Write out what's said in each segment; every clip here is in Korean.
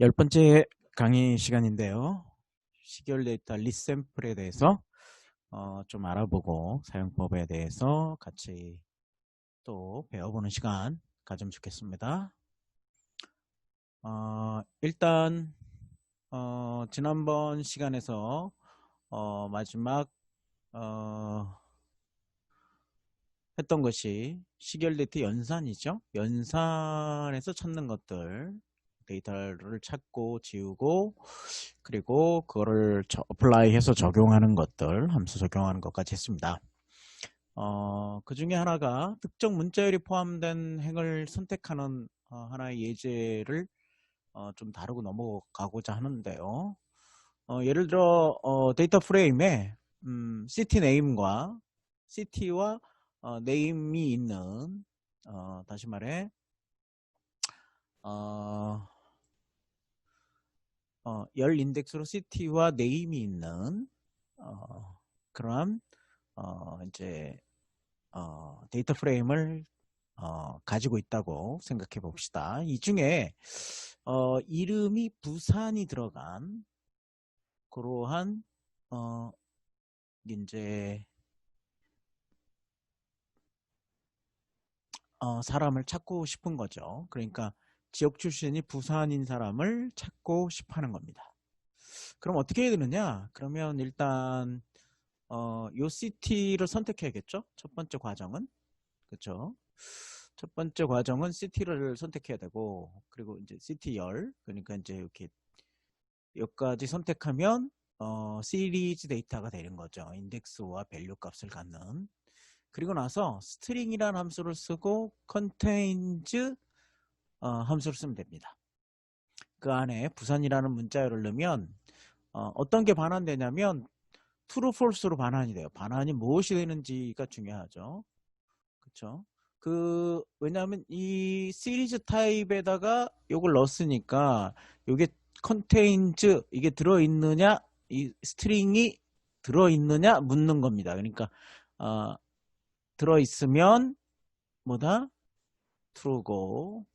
10번째 강의 시간인데요. 시계열 데이터 리샘플에 대해서 좀 알아보고 사용법에 대해서 같이 또 배워보는 시간 가지면 좋겠습니다. 일단 지난번 시간에서 마지막 했던 것이 시계열 데이터 연산이죠. 연산에서 찾는 것들, 데이터를 찾고 지우고 그리고 그거를 어플라이해서 적용하는 것들, 함수 적용하는 것까지 했습니다. 그 중에 하나가 특정 문자열이 포함된 행을 선택하는 하나의 예제를 좀 다루고 넘어가고자 하는데요. 예를 들어 데이터 프레임에 city name과 city와 name이 있는 다시 말해 열 인덱스로 city와 name이 있는 그러한 이제 데이터 프레임을 가지고 있다고 생각해 봅시다. 이 중에 이름이 부산이 들어간 그러한 이제 사람을 찾고 싶은 거죠. 그러니까 지역 출신이 부산인 사람을 찾고 싶어하는 겁니다. 그럼 어떻게 해야 되느냐? 그러면 일단 요 시티를 선택해야겠죠? 첫 번째 과정은. 그렇죠? 첫 번째 과정은 시티를 선택해야 되고, 그리고 이제 시티열, 그러니까 이제 이렇게 여기까지 선택하면 시리즈 데이터가 되는 거죠. 인덱스와 밸류 값을 갖는. 그리고 나서 스트링이라는 함수를 쓰고 contains 함수를 쓰면 됩니다. 그 안에 부산이라는 문자열을 넣으면 어떤 게 반환되냐면 true, false로 반환이 돼요. 반환이 무엇이 되는지가 중요하죠. 그렇죠? 왜냐하면 이 시리즈 타입에다가 요걸 넣었으니까 요게 contains 이게 들어있느냐, 이 스트링이 들어있느냐 묻는 겁니다. 그러니까 들어있으면 뭐다? true고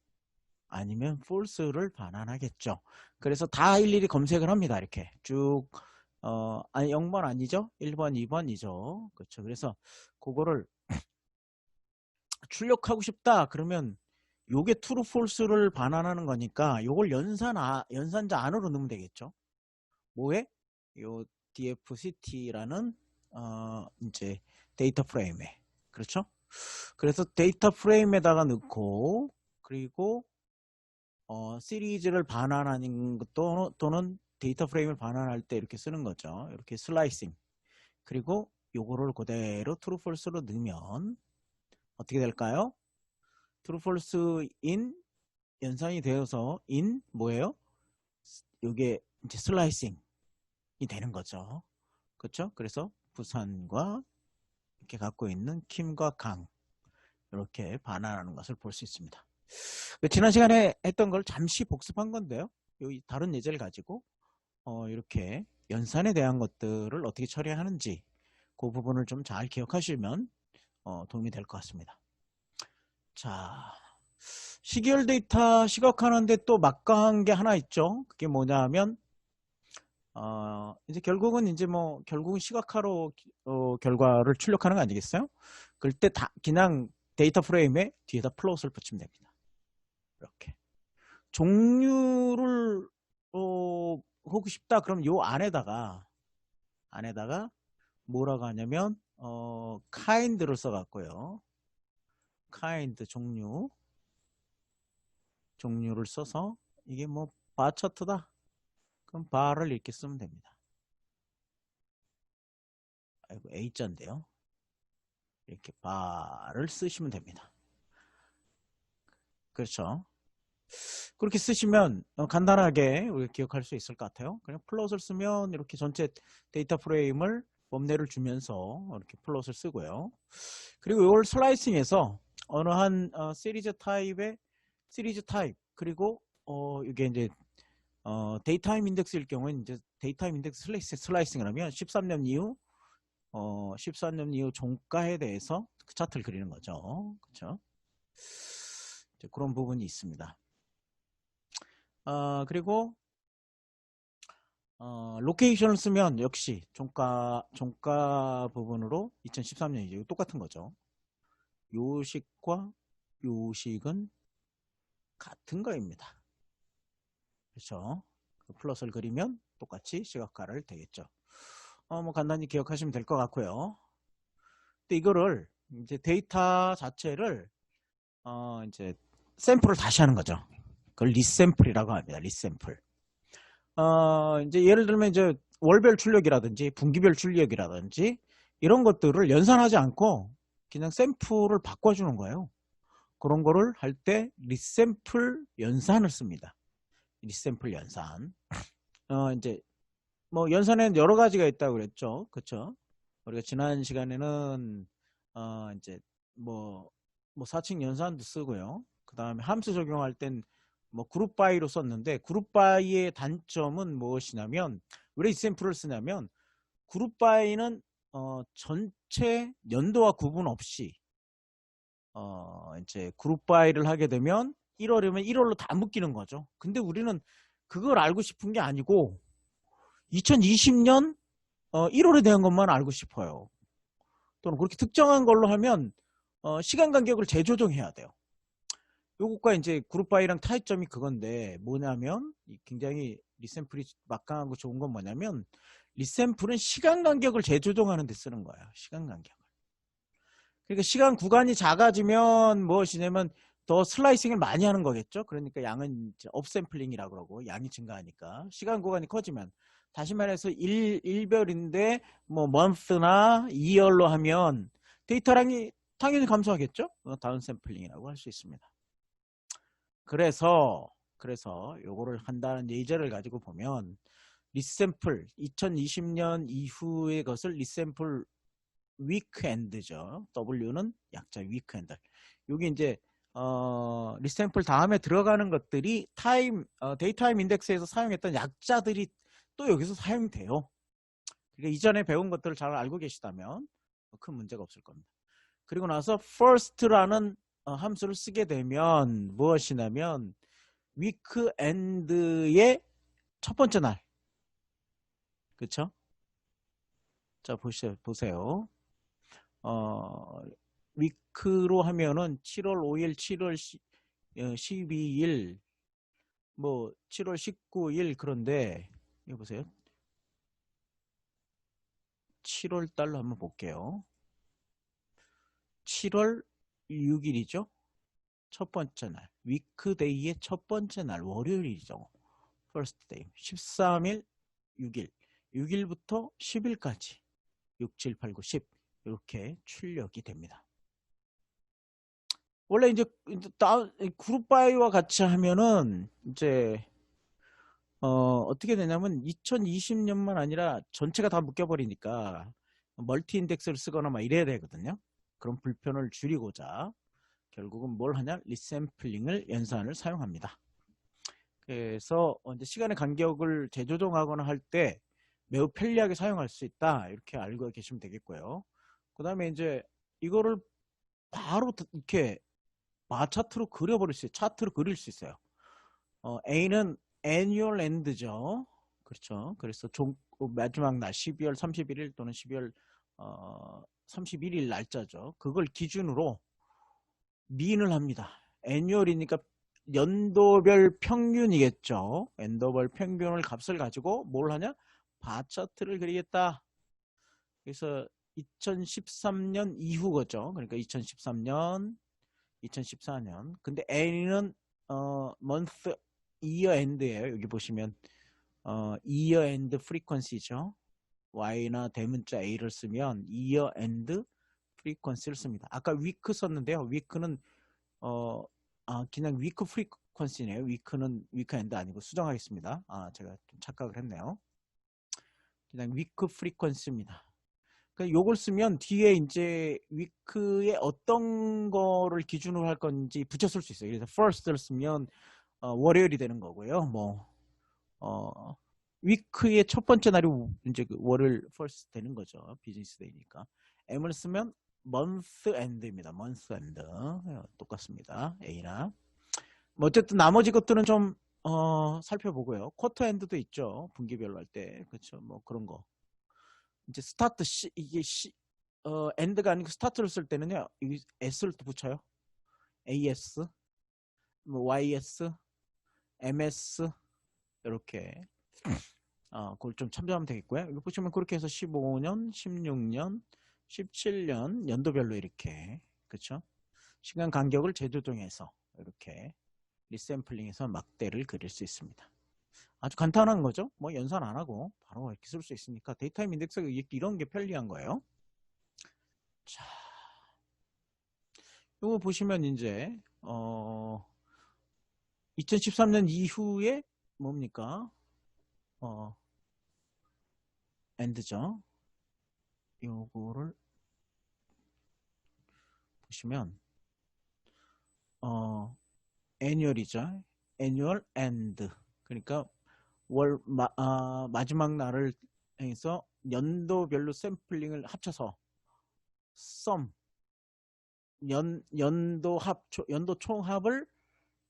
아니면 false를 반환하겠죠. 그래서 다 일일이 검색을 합니다. 이렇게 쭉 아니 0번 아니죠? 1번, 2번이죠. 그렇죠. 그래서 그거를 출력하고 싶다 그러면 요게 true, false를 반환하는 거니까 요걸 연산자 안으로 넣으면 되겠죠. 뭐에? 요 dfct라는 이제 데이터 프레임에. 그렇죠? 그래서 데이터 프레임에다가 넣고 그리고 시리즈를 반환하는 것 또는 데이터 프레임을 반환할 때 이렇게 쓰는 거죠. 이렇게 슬라이싱. 그리고 요거를 그대로 true, false로 넣으면 어떻게 될까요? true, false in 연산이 되어서 in 뭐예요? 요게 이제 슬라이싱이 되는 거죠. 그렇죠? 그래서 부산과 이렇게 갖고 있는 킴과 강 이렇게 반환하는 것을 볼 수 있습니다. 지난 시간에 했던 걸 잠시 복습한 건데요. 여기 다른 예제를 가지고 이렇게 연산에 대한 것들을 어떻게 처리하는지 그 부분을 좀 잘 기억하시면 도움이 될 것 같습니다. 자, 시계열 데이터 시각화하는데 또 막강한 게 하나 있죠. 그게 뭐냐면 이제 결국은 결국은 시각화로 결과를 출력하는 거 아니겠어요? 그럴 때 그냥 데이터 프레임에 뒤에다 플롯을 붙이면 됩니다. 이렇게 종류를 하고 싶다 그럼 요 안에다가 뭐라고 하냐면 kind를 써갖고요. kind 종류를 써서 이게 뭐 바 차트다 그럼 바를 이렇게 쓰면 됩니다. 아이고 A자인데요. 이렇게 바를 쓰시면 됩니다. 그렇죠. 그렇게 쓰시면 간단하게 우리가 기억할 수 있을 것 같아요. 그냥 플롯을 쓰면 이렇게 전체 데이터 프레임을 범례를 주면서 이렇게 플롯을 쓰고요. 그리고 이걸 슬라이싱해서 어느 한 시리즈 타입 그리고 이게 이제 데이타임 인덱스일 경우에는 이제 데이타임 인덱스 슬라이싱을 하면 13년 이후 14년 이후 종가에 대해서 그 차트를 그리는 거죠. 그렇죠? 그런 부분이 있습니다. 그리고 로케이션을 쓰면 역시 종가 부분으로 2013년이죠. 똑같은 거죠. 요식과 요식은 같은 거입니다. 그렇죠? 그 플러스를 그리면 똑같이 시각화를 되겠죠. 뭐 간단히 기억하시면 될 것 같고요. 근데 이거를 이제 데이터 자체를 이제 샘플을 다시 하는 거죠. 그걸 리샘플이라고 합니다. 리샘플. 이제 예를 들면 이제 월별 출력이라든지 분기별 출력이라든지 이런 것들을 연산하지 않고 그냥 샘플을 바꿔주는 거예요. 그런 거를 할 때 리샘플 연산을 씁니다. 리샘플 연산. 이제 뭐 연산에는 여러 가지가 있다고 그랬죠. 그렇죠? 우리가 지난 시간에는 이제 뭐 4층 연산도 쓰고요. 그 다음에 함수 적용할 땐 뭐 그룹 바이로 썼는데 그룹 바이의 단점은 무엇이냐면 왜 리샘플을 쓰냐면 그룹 바이는 전체 연도와 구분 없이 이제 그룹 바이를 하게 되면 1월이면 1월로 다 묶이는 거죠. 근데 우리는 그걸 알고 싶은 게 아니고 2020년 1월에 대한 것만 알고 싶어요. 또는 그렇게 특정한 걸로 하면 시간 간격을 재조정해야 돼요. 요것과 이제 그룹 바이랑 차이점이 그건데 뭐냐면 굉장히 리샘플이 막강하고 좋은 건 뭐냐면 리샘플은 시간 간격을 재조정하는 데 쓰는 거예요. 시간 간격을. 그러니까 시간 구간이 작아지면 무엇이냐면 더 슬라이싱을 많이 하는 거겠죠. 그러니까 양은 업샘플링이라고 그러고 양이 증가하니까 시간 구간이 커지면 다시 말해서 일별인데 뭐 month나 year로 하면 데이터량이 당연히 감소하겠죠. 다운샘플링이라고 할 수 있습니다. 그래서 요거를 한다는 예제를 가지고 보면 리샘플 2020년 이후의 것을 리샘플 위크엔드죠. W는 약자 위크엔드. 여기 이제 리샘플 다음에 들어가는 것들이 데이타임 인덱스에서 사용했던 약자들이 또 여기서 사용돼요. 그러니까 이전에 배운 것들을 잘 알고 계시다면 큰 문제가 없을 겁니다. 그리고 나서 first라는 함수를 쓰게 되면 무엇이냐면 위크엔드의 첫 번째 날. 그렇죠? 자, 보세요. 위크로 하면은 7월 5일, 7월 12일, 뭐 7월 19일 그런데 이거 보세요. 7월 달로 한번 볼게요. 7월 6일이죠. 첫 번째 날. 위크데이의 첫 번째 날 월요일이죠. first day. 13일, 6일. 6일부터 10일까지 6, 7, 8, 9, 10 이렇게 출력이 됩니다. 원래 이제 그룹 바이와 같이 하면은 이제 어떻게 되냐면 2020년만 아니라 전체가 다 묶여버리니까 멀티 인덱스를 쓰거나 막 이래야 되거든요. 그런 불편을 줄이고자 결국은 뭘 하냐? 리샘플링을 연산을 사용합니다. 그래서 이제 시간의 간격을 재조정하거나 할 때 매우 편리하게 사용할 수 있다. 이렇게 알고 계시면 되겠고요. 그 다음에 이제 이거를 바로 이렇게 바 차트로 그려버릴 수 있어요. 차트로 그릴 수 있어요. A는 annual end죠. 그렇죠. 그래서 마지막 날 12월 31일 또는 12월 31일 날짜죠. 그걸 기준으로 mean을 합니다. annual이니까 연도별 평균이겠죠. 연도별 평균을 값을 가지고 뭘 하냐? 바 차트를 그리겠다. 그래서 2013년 이후 거죠. 그러니까 2013년, 2014년. 근데 N은 month, year end예요. 여기 보시면 year end frequency죠. Y나 대문자 A를 쓰면 year end frequency를 씁니다. 아까 week 썼는데요. week는 그냥 week frequency네요. week는 weekend 아니고 수정하겠습니다. 제가 좀 착각을 했네요. 그냥 week frequency입니다. 그러니까 요걸 쓰면 뒤에 이제 위크에 어떤 거를 기준으로 할 건지 붙여 쓸 수 있어요. 그래서 first를 쓰면 월요일이 되는 거고요. 뭐 위크의 첫 번째 날이 이제 그 월요일 first 되는 거죠. 비즈니스 데이니까. M을 쓰면 month end입니다. month end. 똑같습니다. A나. 뭐 어쨌든 나머지 것들은 좀 살펴보고요. 쿼터 엔드도 있죠. 분기별로 할 때. 그렇죠. 뭐 그런 거. 이제 스타트 이게 엔드가 아니고 스타트를 쓸 때는요. 이 S를 또 붙여요. AS, 뭐 YS, MS 이렇게 그걸 좀 참조하면 되겠고요. 여기 보시면 그렇게 해서 15년, 16년, 17년 연도별로 이렇게 그렇죠? 시간 간격을 재조정해서 이렇게 리샘플링해서 막대를 그릴 수 있습니다. 아주 간단한 거죠. 뭐 연산 안 하고 바로 이렇게 쓸 수 있으니까 데이터타임 인덱스가 이런 게 편리한 거예요. 자, 이거 보시면 이제 2013년 이후에 뭡니까? 엔드죠. 요거를 보시면 애뉴얼이죠. 애뉴얼 엔드. 그러니까 마지막 날을 해서 연도별로 샘플링을 합쳐서 썸 연도 총합을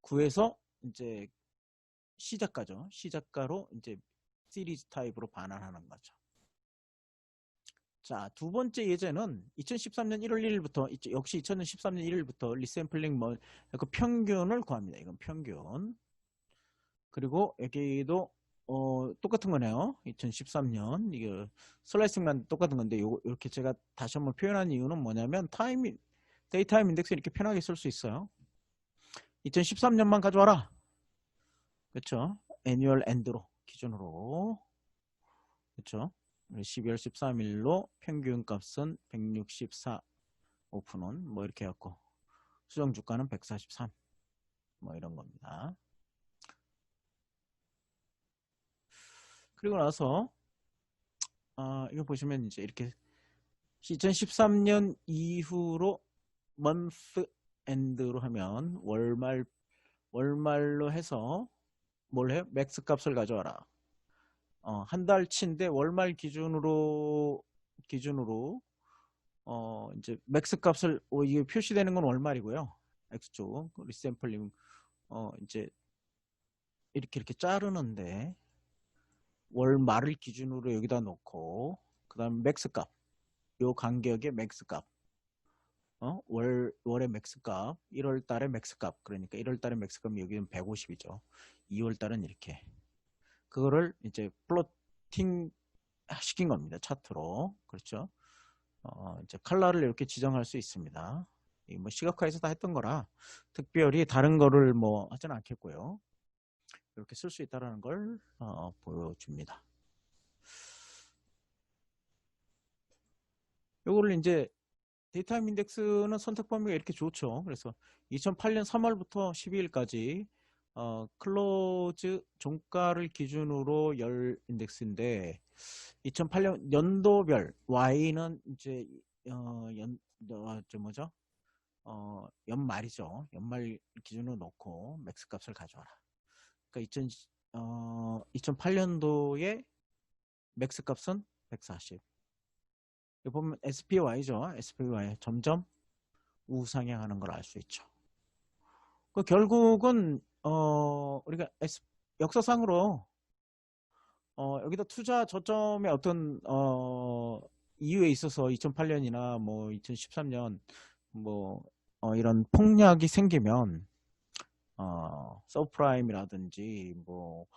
구해서 이제 시작가죠. 시작가로 이제 시리즈 타입으로 반환하는 거죠. 자, 두 번째 예제는 2013년 1월 1일부터 역시 2013년 1일부터 리샘플링 그 평균을 구합니다. 이건 평균. 그리고 여기도 똑같은 거네요. 2013년 이게 슬라이싱만 똑같은 건데 이렇게 제가 다시 한번 표현한 이유는 뭐냐면 데이타임 인덱스 이렇게 편하게 쓸 수 있어요. 2013년만 가져와라. 그렇죠? 애뉴얼 엔드로 기준으로 그렇죠? 12월 13일로 평균 값은 164 오픈은 뭐 이렇게 해갖고 수정 주가는 143 뭐 이런 겁니다. 그리고 나서 이거 보시면 이제 이렇게 2013년 이후로 month end로 하면 월말로 해서 뭘 해요? 맥스 값을 가져와라. 한 달치인데 월말 기준으로 이제 맥스 값을 이게 표시되는 건 월말이고요. X쪽 리샘플링 이제 이렇게 자르는데 월말을 기준으로 여기다 놓고 그다음 맥스 값, 요 간격의 맥스 값, 월의 맥스 값, 1월 달의 맥스 값, 그러니까 1월 달의 맥스 값이 여기는 150이죠. 2월 달은 이렇게 그거를 이제 플로팅 시킨 겁니다. 차트로. 그렇죠? 이제 컬러를 이렇게 지정할 수 있습니다. 뭐 시각화에서 다 했던 거라 특별히 다른 거를 뭐 하진 않겠고요. 이렇게 쓸 수 있다는 걸 보여줍니다. 요거를 이제 데이터타임 인덱스는 선택 범위가 이렇게 좋죠. 그래서 2008년 3월부터 12일까지 클로즈 종가를 기준으로 열 인덱스인데 2008년 연도별 Y는 이제 뭐죠? 연말이죠. 연말 기준으로 놓고 맥스 값을 가져와라. 그러니까 2008년도에 맥스 값은 140. 여기 보면 SPY죠. SPY 점점 우상향하는 걸 알 수 있죠. 그 결국은 우리가 역사상으로 여기다 투자 저점의 어떤 이유에 있어서 2008년이나 뭐 2013년 뭐 이런 폭락이 생기면 서브프라임이라든지 뭐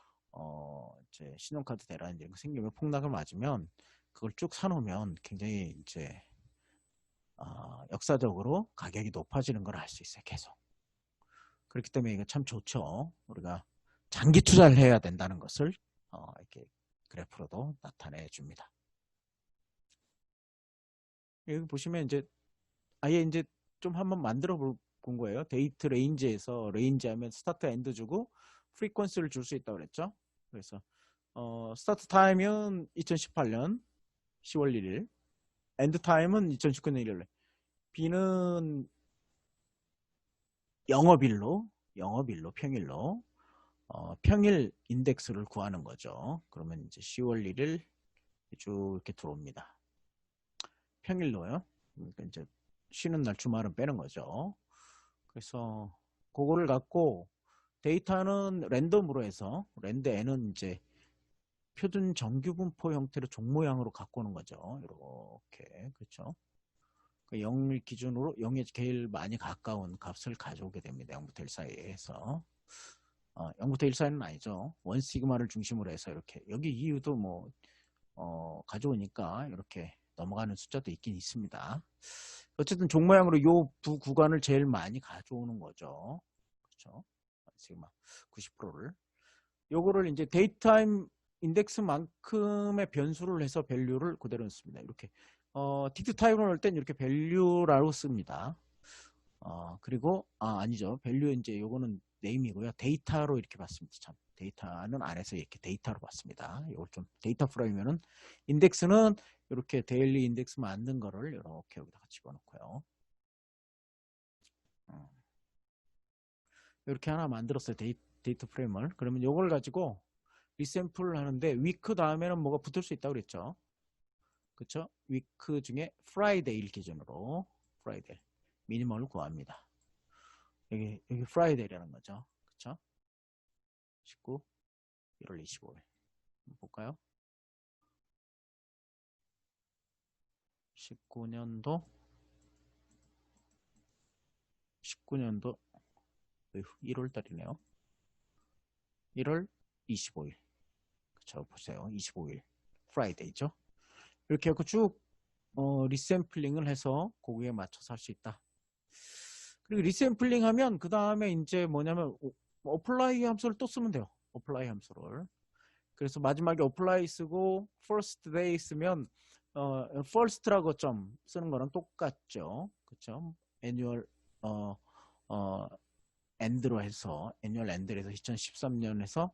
이제 신용카드 대란 이런 거 생기면 폭락을 맞으면 그걸 쭉 사놓으면 굉장히 이제 역사적으로 가격이 높아지는 걸 알 수 있어요. 계속. 그렇기 때문에 이거 참 좋죠. 우리가 장기 투자를 해야 된다는 것을 이렇게 그래프로도 나타내 줍니다. 여기 보시면 이제 아예 이제 좀 한번 만들어 본 거예요. 데이트 레인지에서 레인지 하면 스타트 엔드 주고 프리퀀시를 줄 수 있다고 그랬죠. 그래서 스타트 타임은 2018년 10월 1일, 엔드 타임은 2019년 1일. B는 영업일로 평일로 평일 인덱스를 구하는 거죠. 그러면 이제 10월 1일 쭉 이렇게 들어옵니다. 평일로요. 그러니까 이제 쉬는 날 주말은 빼는 거죠. 그래서 그거를 갖고 데이터는 랜덤으로 해서 랜드 n은 이제 표준 정규 분포 형태로 종 모양으로 갖고 오는 거죠. 이렇게 그렇죠. 0을 기준으로 0에 제일 많이 가까운 값을 가져오게 됩니다. 0부터 1 사이에서 0부터 1 사이는 아니죠. 1 시그마를 중심으로 해서 이렇게 여기 이유도 뭐 가져오니까 이렇게 넘어가는 숫자도 있긴 있습니다. 어쨌든 종 모양으로 요 두 구간을 제일 많이 가져오는 거죠. 그렇죠. 시그마 90%를 요거를 이제 데이트타임 인덱스만큼의 변수를 해서 밸류를 그대로 씁니다. 이렇게 딕트 타입으로 할 땐 이렇게 밸류라고 씁니다. 그리고 아니죠. 밸류 이제 요거는 네임이고요. 데이터로 이렇게 봤습니다. 참 데이터는 안에서 이렇게 데이터로 봤습니다. 이걸 좀 데이터 프로이면은 인덱스는 이렇게 데일리 인덱스 만든 거를 이렇게 여기다가 집어넣고요. 이렇게 하나 만들었어요. 데이터 프레임을. 그러면 요걸 가지고 리샘플을 하는데 위크 다음에는 뭐가 붙을 수 있다고 그랬죠. 그쵸? 위크 중에 프라이데이를 기준으로 프라이데이 미니멈을 구합니다. 여기 프라이데이라는 거죠. 그쵸? 19 1월 25일 볼까요? 19년도 1월 달이네요. 1월 25일 그쵸? 보세요. 25일 프라이데이죠. 이렇게 하고 쭉 리샘플링을 해서 거기에 맞춰서 할 수 있다. 그리고 리샘플링 하면 그 다음에 이제 뭐냐면 어플라이 함수를 또 쓰면 돼요. 어플라이 함수를. 그래서 마지막에 어플라이 쓰고 first day 쓰면 first라고 좀 쓰는 거랑 똑같죠. 그렇죠? annual end로 해서 annual end로 해서 2013년에서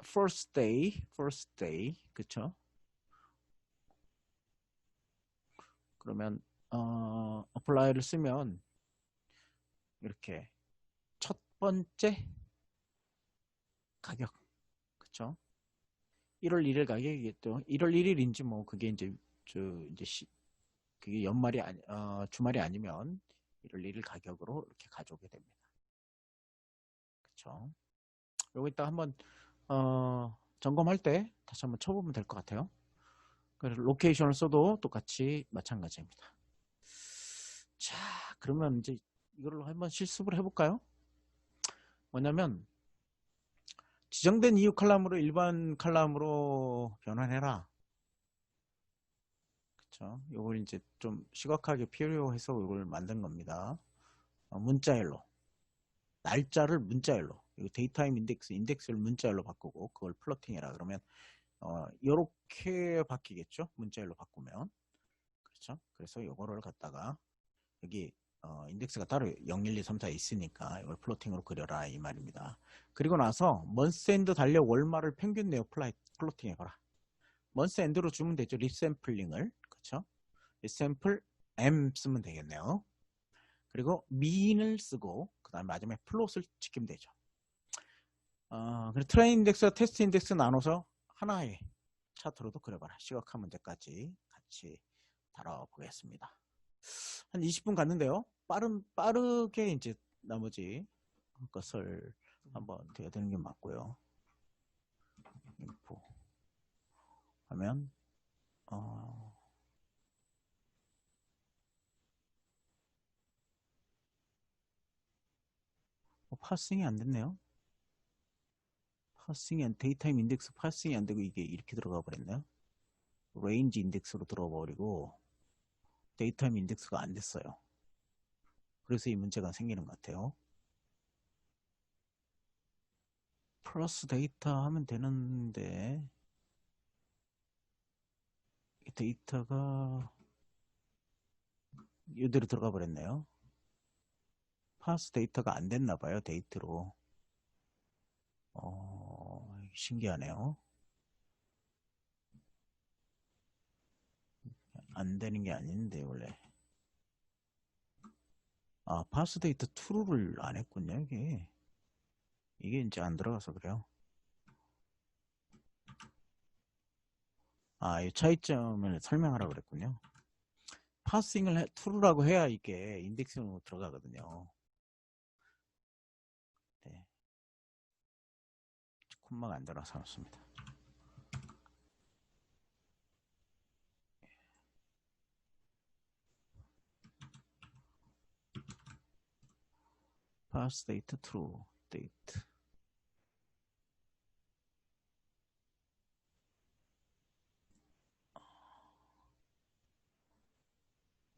first day 그렇죠? 그러면 apply를 쓰면 이렇게 첫 번째 가격 그쵸? 1월 1일 가격이겠죠. 1월 1일인지 뭐 그게 이제 그게 연말이 주말이 아니면 1월 1일 가격으로 이렇게 가져오게 됩니다. 그쵸? 요거 이따 한번 점검할 때 다시 한번 쳐보면 될 것 같아요. 그래서 로케이션을 써도 똑같이 마찬가지입니다. 자, 그러면 이제 이걸로 한번 실습을 해볼까요? 뭐냐면 지정된 이유 칼럼으로 일반 칼럼으로 변환해라. 그쵸? 요걸 이제 좀 시각하게 필요해서 이걸 만든 겁니다. 문자열로. 날짜를 문자열로. 이거 데이타임 인덱스를 문자열로 바꾸고 그걸 플로팅해라. 그러면 요렇게 바뀌겠죠? 문자열로 바꾸면. 그렇죠? 그래서 요거를 갖다가 여기 인덱스가 따로 0, 1, 2, 3, 4 있으니까 이걸 플로팅으로 그려라 이 말입니다. 그리고 나서 먼스엔드 달력 월말을 평균 내어 플로팅 해봐라. 먼스엔드로 주면 되죠. 리샘플링을. 그렇죠? 리샘플 M 쓰면 되겠네요. 그리고 민을 쓰고 그 다음에 마지막에 플롯을 지키면 되죠. 그리고 트레인 인덱스와 테스트 인덱스 나눠서 하나의 차트로도 그려봐라. 시각화 문제까지 같이 다뤄보겠습니다. 한 20분 갔는데요. 빠르게 이제 나머지 것을 한번 돼야 되는 게 맞고요. 인포 하면 파싱이 안 됐네요. 파싱이 데이타임 인덱스 파싱이 안 되고 이게 이렇게 들어가 버렸네요. 레인지 인덱스로 들어가 버리고 데이타임 인덱스가 안 됐어요. 그래서 이 문제가 생기는 것 같아요. 플러스 데이터 하면 되는데 데이터가 이대로 들어가 버렸네요. 파스 데이터가 안 됐나 봐요. 데이트로. 신기하네요. 안 되는 게 아닌데 원래. 파스 데이터 true를 안 했군요. 이게 이제 안 들어가서 그래요. 이 차이점을 설명하라고 그랬군요. 파싱을 true라고 해야 이게 인덱스로 들어가거든요. 콤마가 안 들어서 상관없습니다. parse date true date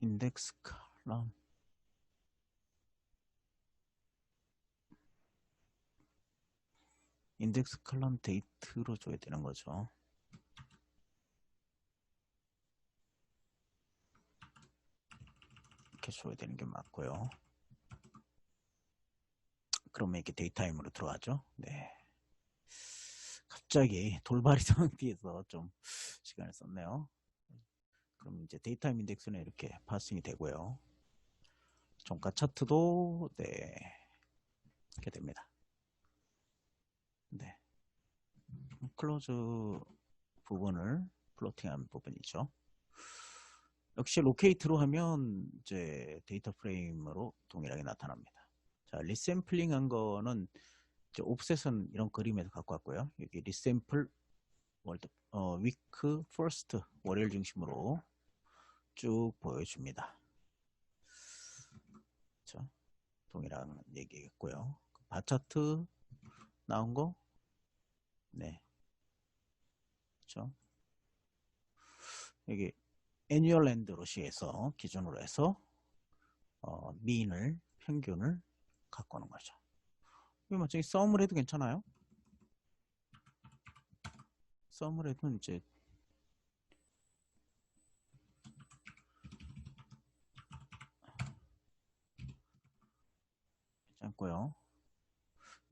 index column 인덱스 컬럼 데이트로 줘야 되는 거죠. 이렇게 줘야 되는 게 맞고요. 그러면 이렇게 데이타임으로 들어가죠. 네. 갑자기 돌발이 상태에서 좀 시간을 썼네요. 그럼 이제 데이타임 인덱스는 이렇게 파싱이 되고요. 종가 차트도 네 이렇게 됩니다. 네. 클로즈 부분을 플로팅한 부분이죠. 역시 로케이트로 하면 이제 데이터 프레임으로 동일하게 나타납니다. 자, 리샘플링 한 거는 이제 옵셋은 이런 그림에서 갖고 왔고요. 여기 리샘플 월드 위크 퍼스트 월요일 중심으로 쭉 보여줍니다. 자, 동일한 얘기겠고요. 바 차트 나온 거, 네, 그렇죠. 여기 애니얼 랜드 로시에서 기준으로 해서 평균을 갖고 오는 거죠. 이거 마치 썸을 해도 괜찮아요? 썸을 해도 이제 괜찮고요.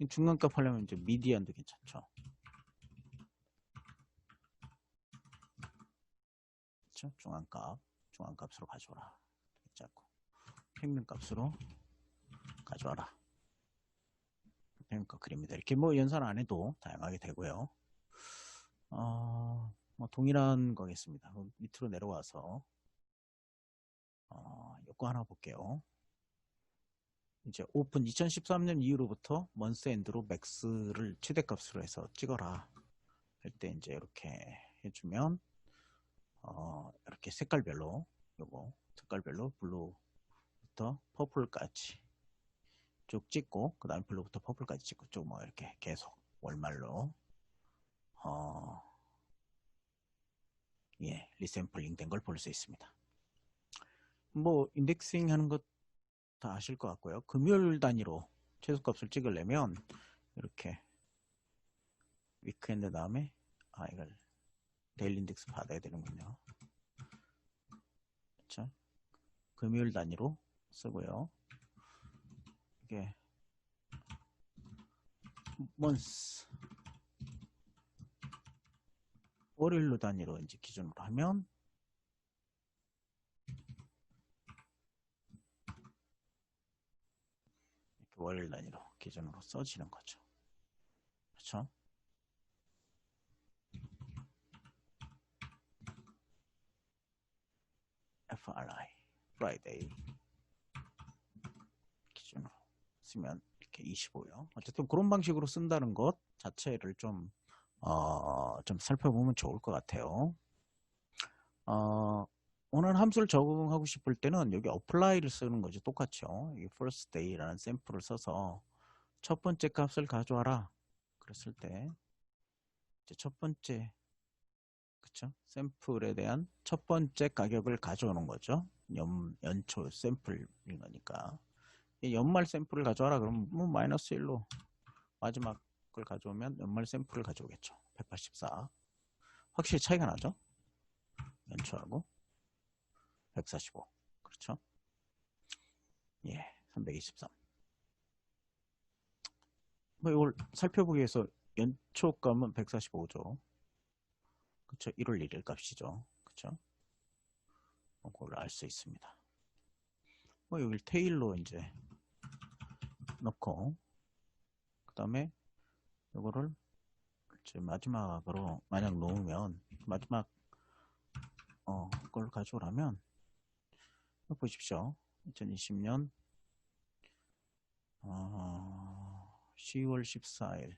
중간값 하려면 이제 미디안도 괜찮죠. 그렇죠? 중간값으로 가져와라. 괜찮고 평균값으로 가져와라. 평균값 그립니다. 이렇게 뭐 연산 안 해도 다양하게 되고요. 뭐 동일한 거겠습니다. 밑으로 내려와서 이거 하나 볼게요. 이제 오픈 2013년 이후로부터 먼스 엔드로 맥스를 최대값으로 해서 찍어라 할 때 이제 이렇게 해주면 이렇게 색깔별로 블루부터 퍼플까지 쭉 찍고 그 다음에 블루부터 퍼플까지 찍고 쭉 뭐 이렇게 계속 월말로 예, 리샘플링 된 걸 볼 수 있습니다. 뭐 인덱싱 하는 것 다 아실 것 같고요. 금요일 단위로 최소값을 찍으려면 이렇게 위크엔드 다음에 이걸 데일리 인덱스 받아야 되는군요. 그렇죠? 금요일 단위로 쓰고요. 이게 month 월요일로 단위로 이제 기준으로 하면 이렇게 월요일 단위로 기준으로 써지는 거죠. 그렇죠? FRI Friday 기준으로 쓰면 이렇게 25요. 어쨌든 그런 방식으로 쓴다는 것 자체를 좀 살펴보면 좋을 것 같아요. 오늘 함수를 적응하고 싶을 때는 여기 apply를 쓰는 거죠. 똑같죠. 이 first day라는 샘플을 써서 첫 번째 값을 가져와라. 그랬을 때 이제 첫 번째 그쵸? 샘플에 대한 첫 번째 가격을 가져오는 거죠. 연초 샘플인 거니까. 연말 샘플을 가져와라 그러면 뭐 마이너스 1로 마지막 걸 가져오면 연말 샘플을 가져오겠죠. 184. 확실히 차이가 나죠. 연초하고 145. 그렇죠. 예, 323. 뭐 이걸 살펴보기 위해서 연초값은 145죠. 그쵸. 1월 1일 값이죠. 그쵸. 그걸 알 수 있습니다. 뭐 여기 테일로 이제 넣고 그 다음에 이거를 마지막으로 만약 놓으면 마지막 걸 가져오라면 보십시오. 2020년 10월 14일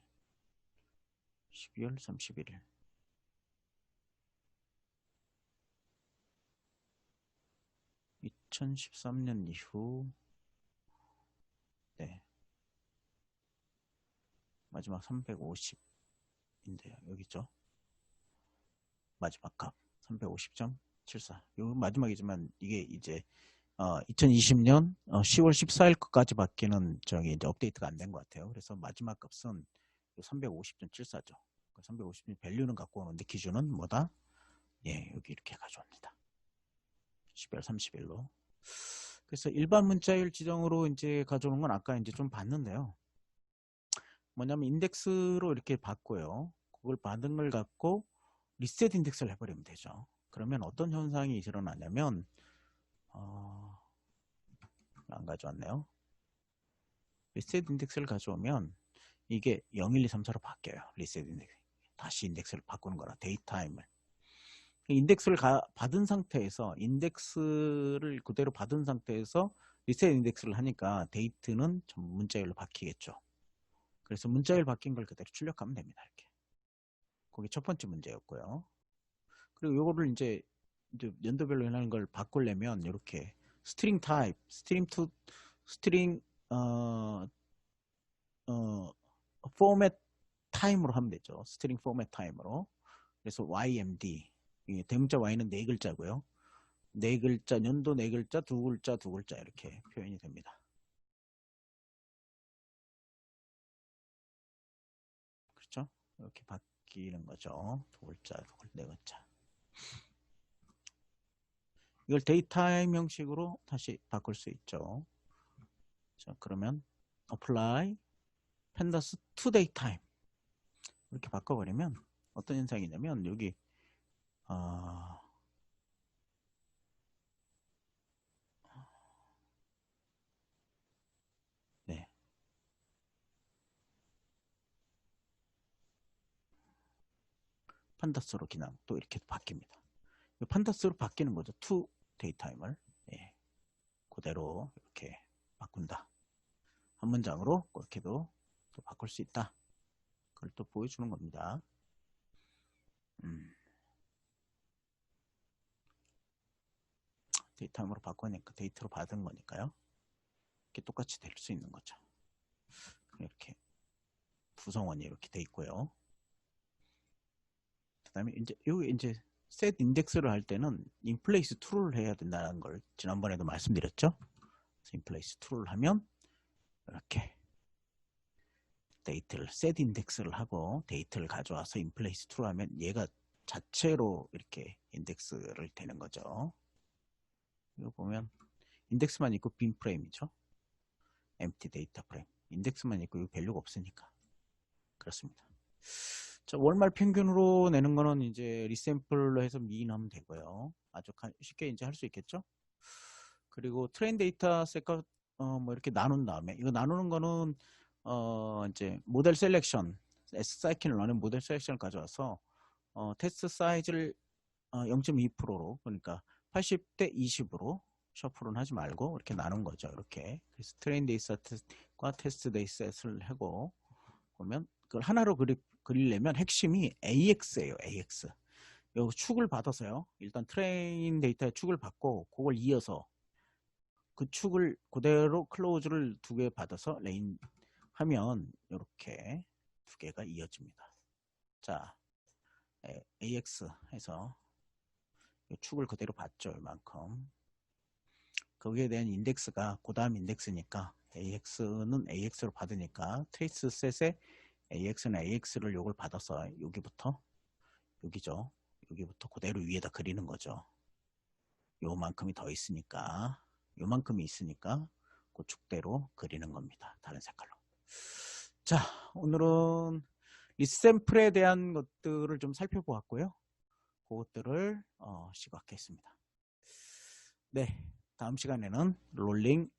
12월 31일. (2013년) 이후 네 마지막 350인데요. 여기죠. 마지막 값 350.74. 요 마지막이지만 이게 이제 2020년 10월 14일 까지 바뀌는 저기 이제 업데이트가 안 된 것 같아요. 그래서 마지막 값은 350.74죠. 350 밸류는 갖고 오는데 기준은 뭐다? 예, 여기 이렇게 가져옵니다. 12월 30일로. 그래서 일반 문자일 지정으로 이제 가져오는 건 아까 이제 좀 봤는데요. 뭐냐면 인덱스로 이렇게 받고요. 그걸 받은 걸 갖고 리셋 인덱스를 해버리면 되죠. 그러면 어떤 현상이 일어나냐면 안 가져왔네요. 리셋 인덱스를 가져오면 이게 0, 1, 2, 3, 4로 바뀌어요. 리셋 인덱스. 다시 인덱스를 바꾸는 거라 데이타임을. 인덱스를 받은 상태에서 인덱스를 그대로 받은 상태에서 리셋 인덱스를 하니까 데이트는 전부 문자열로 바뀌겠죠. 그래서 문자열 바뀐 걸 그대로 출력하면 됩니다. 이렇게. 그게 첫 번째 문제였고요. 그리고 요거를 이제 연도별로 하는 걸 바꾸려면 이렇게 스트링 타입, 스트링 포맷 타임으로 하면 되죠. 스트링 포맷 타임으로. 그래서 YMD 대문자 Y는 4글자고요. 4글자, 연도 4글자, 2글자, 2글자 이렇게 표현이 됩니다. 그렇죠? 이렇게 바뀌는 거죠. 2글자, 4글자. 이걸 데이타임 형식으로 다시 바꿀 수 있죠. 자, 그러면 apply pandas to daytime 이렇게 바꿔버리면 어떤 현상이냐면 여기 네. 판다스로 그냥 또 이렇게 바뀝니다. 판다스로 바뀌는 거죠. to daytime을 예. 그대로 이렇게 바꾼다. 한 문장으로 그렇게도 또 바꿀 수 있다. 그걸 또 보여주는 겁니다. 데이타임으로 바꾸니까 데이터로 받은 거니까요. 이렇게 똑같이 될 수 있는 거죠. 이렇게 구성원이 이렇게 돼 있고요. 그다음에 이제 여기 이제 set 인덱스를 할 때는 inplace to를 해야 된다는 걸 지난번에도 말씀드렸죠. 그래서 inplace to를 하면 이렇게 데이터를 set 인덱스를 하고 데이터를 가져와서 inplace to 하면 얘가 자체로 이렇게 인덱스를 되는 거죠. 이거 보면 인덱스만 있고 빈 프레임이죠. empty data 프레임. 인덱스만 있고 이 밸류가 없으니까 그렇습니다. 자, 월말 평균으로 내는 거는 이제 리샘플로 해서 미인하면 되고요. 아주 쉽게 이제 할 수 있겠죠. 그리고 트레인 데이터 셋과 뭐 이렇게 나눈 다음에 이거 나누는 거는 이제 모델 셀렉션 S 사이클을 나눈 모델 셀렉션을 가져와서 테스트 사이즈를 0.2%로 그러니까 80대 20으로 셔플은 하지 말고 이렇게 나눈 거죠. 이렇게 그래서 트레인 데이터과 테스트 데이터셋을 하고 보면 그걸 하나로 그리려면 핵심이 AX예요. AX. 요 축을 받아서요. 일단 트레인 데이터의 축을 받고 그걸 이어서 그 축을 그대로 클로즈를 2개 받아서 레인 하면 이렇게 2개가 이어집니다. 자, AX 해서 이 축을 그대로 받죠. 이만큼. 거기에 대한 인덱스가 그 다음 인덱스니까 AX는 AX로 받으니까 트레이스 셋에 AX는 AX를 요걸 받아서 여기부터 여기죠. 여기부터 그대로 위에다 그리는 거죠. 요만큼이 더 있으니까 요만큼이 있으니까 그 축대로 그리는 겁니다. 다른 색깔로. 자, 오늘은 리샘플에 대한 것들을 좀 살펴보았고요. 그것들을 시각했습니다. 네, 다음 시간에는 롤링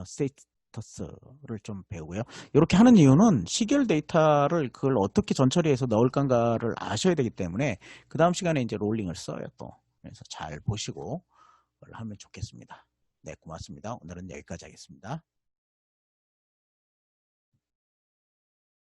스테이터스를 좀 배우고요. 이렇게 하는 이유는 시계열 데이터를 그걸 어떻게 전처리해서 넣을 건가를 아셔야 되기 때문에 그 다음 시간에 이제 롤링을 써요 또. 그래서 잘 보시고 하면 좋겠습니다. 네, 고맙습니다. 오늘은 여기까지 하겠습니다.